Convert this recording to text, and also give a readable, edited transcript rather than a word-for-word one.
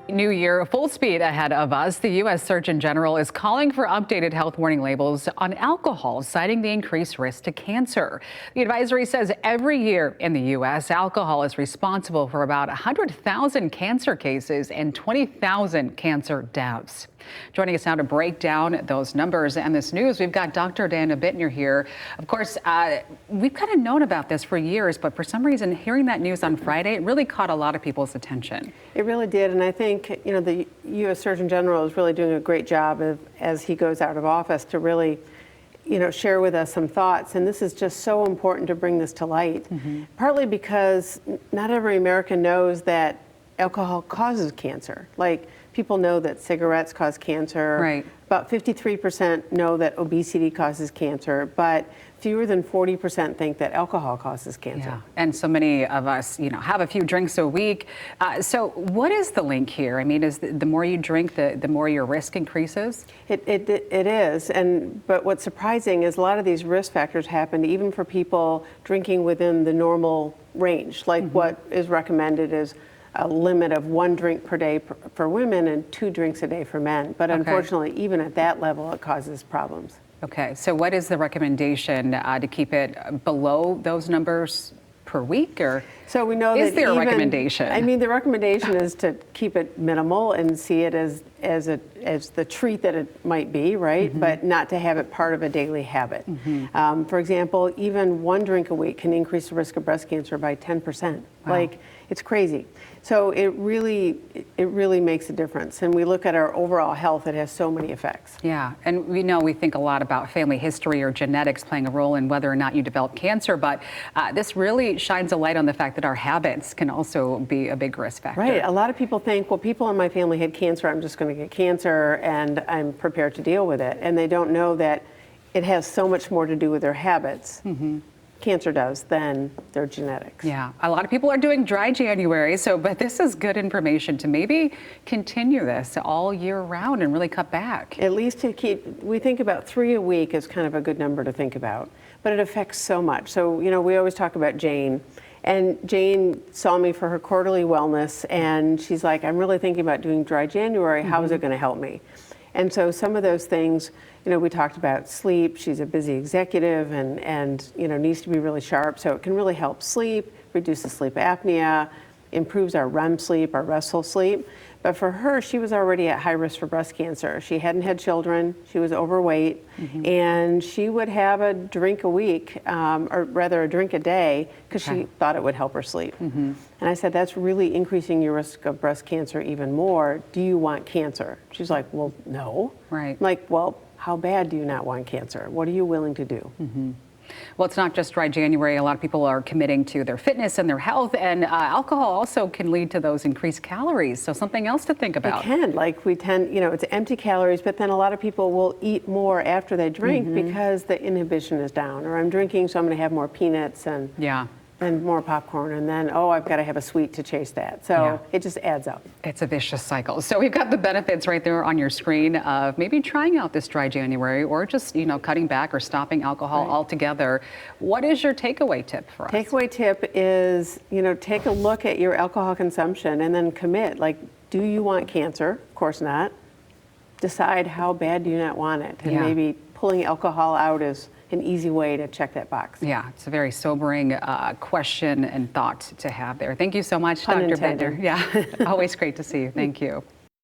New year, full speed ahead of us. The U.S. Surgeon General is calling for updated health warning labels on alcohol, citing the increased risk to cancer. The advisory says every year in the U.S., alcohol is responsible for about 100,000 cancer cases and 20,000 cancer deaths. Joining us now to break down those numbers and this news, we've got Dr. Dana Bittner here. Of course, we've kind of known about this for years, but for some reason, hearing that news on Friday, it really caught a lot of people's attention. It really did, and I think, the U.S. Surgeon General is really doing a great job as he goes out of office to really, share with us some thoughts. And this is just so important to bring this to light, partly because not every American knows that alcohol causes cancer. Like, people know that cigarettes cause cancer. Right. About 53% know that obesity causes cancer, but fewer than 40% think that alcohol causes cancer. Yeah. And so many of us, have a few drinks a week. So what is the link here? I mean, is the more you drink, the more your risk increases? It is, but what's surprising is a lot of these risk factors happen even for people drinking within the normal range. Like what is recommended is a limit of 1 drink per day for women and 2 drinks a day for men. But unfortunately, even at that level, it causes problems. Okay, so what is the recommendation to keep it below those numbers per week, or so we know is that there a recommendation? I mean, the recommendation is to keep it minimal and see it as the treat that it might be, right? But not to have it part of a daily habit. For example, even 1 drink a week can increase the risk of breast cancer by 10%. Wow. Like, it's crazy. So it really makes a difference. And we look at our overall health, it has so many effects. Yeah, and we think a lot about family history or genetics playing a role in whether or not you develop cancer, but this really shines a light on the fact that our habits can also be a big risk factor. Right, a lot of people think, well, people in my family had cancer, I'm just going to get cancer and I'm prepared to deal with it. And they don't know that it has so much more to do with their habits. Cancer does than their genetics. Yeah, a lot of people are doing dry January, but this is good information to maybe continue this all year round and really cut back. At least we think about 3 a week is kind of a good number to think about, but it affects so much. So, we always talk about Jane, and Jane saw me for her quarterly wellness, and she's like, I'm really thinking about doing dry January. How is it going to help me? And so some of those things, we talked about sleep. She's a busy executive and needs to be really sharp. So it can really help sleep, reduces sleep apnea, improves our REM sleep, our restful sleep. But for her, she was already at high risk for breast cancer. She hadn't had children. She was overweight. And she would have a drink a week, or rather a drink a day, because she thought it would help her sleep. And I said, that's really increasing your risk of breast cancer even more. Do you want cancer? She's like, well, no. Right. I'm like, well, how bad do you not want cancer? What are you willing to do? Well, it's not just dry January. A lot of people are committing to their fitness and their health, and alcohol also can lead to those increased calories. So something else to think about. It can. Like, we tend, it's empty calories, but then a lot of people will eat more after they drink because the inhibition is down. Or I'm drinking, so I'm going to have more peanuts and more popcorn, and then, I've got to have a sweet to chase that. So it just adds up. It's a vicious cycle. So we've got the benefits right there on your screen of maybe trying out this dry January, or just, cutting back or stopping alcohol altogether. What is your takeaway tip for us? Takeaway tip is, take a look at your alcohol consumption and then commit. Like, do you want cancer? Of course not. Decide how bad do you not want it. And maybe pulling alcohol out is an easy way to check that box. Yeah, it's a very sobering question and thought to have there. Thank you so much, Pun Dr. intended. Bittner. Yeah, always great to see you. Thank you.